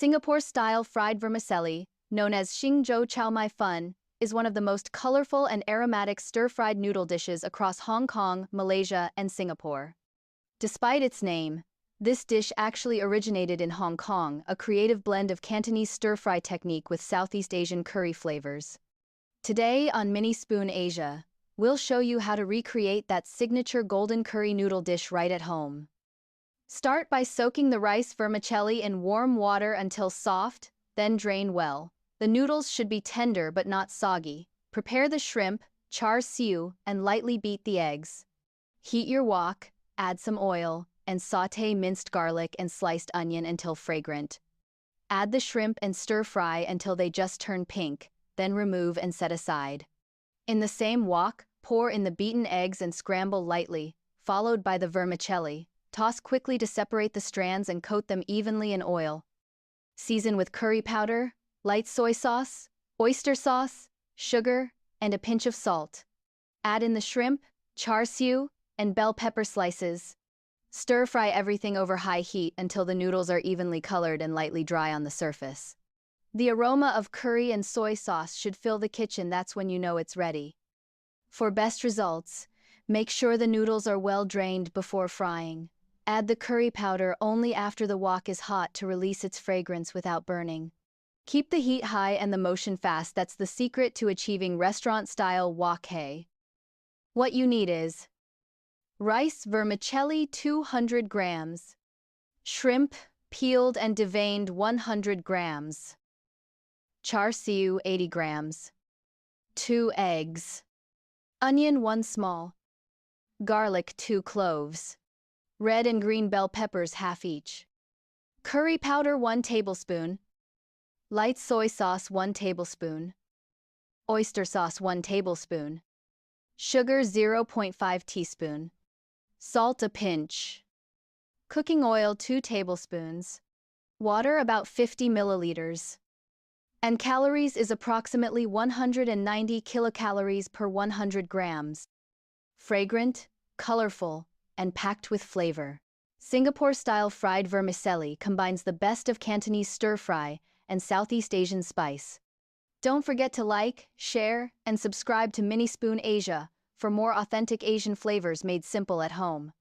Singapore-style fried vermicelli, known as星州炒米, is one of the most colorful and aromatic stir-fried noodle dishes across Hong Kong, Malaysia, and Singapore. Despite its name, this dish actually originated in Hong Kong, a creative blend of Cantonese stir-fry technique with Southeast Asian curry flavors. Today on Mini Spoon Asia, we'll show you how to recreate that signature golden curry noodle dish right at home. Start by soaking the rice vermicelli in warm water until soft, then drain well. The noodles should be tender but not soggy. Prepare the shrimp, char siu, and lightly beat the eggs. Heat your wok, add some oil, and sauté minced garlic and sliced onion until fragrant. Add the shrimp and stir-fry until they just turn pink, then remove and set aside. In the same wok, pour in the beaten eggs and scramble lightly, followed by the vermicelli. Toss quickly to separate the strands and coat them evenly in oil. Season with curry powder, light soy sauce, oyster sauce, sugar, and a pinch of salt. Add in the shrimp, char siu, and bell pepper slices. Stir-fry everything over high heat until the noodles are evenly colored and lightly dry on the surface. The aroma of curry and soy sauce should fill the kitchen. That's when you know it's ready. For best results, make sure the noodles are well drained before frying. Add the curry powder only after the wok is hot to release its fragrance without burning. Keep the heat high and the motion fast. That's the secret to achieving restaurant-style wok hai. What you need is rice vermicelli 200 grams, shrimp peeled and deveined 100 grams, char siu 80 grams, 2 eggs, onion 1 small, garlic 2 cloves, red and green bell peppers half each, curry powder 1 tablespoon, light soy sauce 1 tablespoon, oyster sauce 1 tablespoon, sugar 0.5 teaspoon, salt a pinch, cooking oil 2 tablespoons, water about 50 milliliters, and calories is approximately 190 kilocalories per 100 grams. Fragrant, colorful, and packed with flavor. Singapore-style fried vermicelli combines the best of Cantonese stir-fry and Southeast Asian spice. Don't forget to like, share, and subscribe to Mini Spoon Asia for more authentic Asian flavors made simple at home.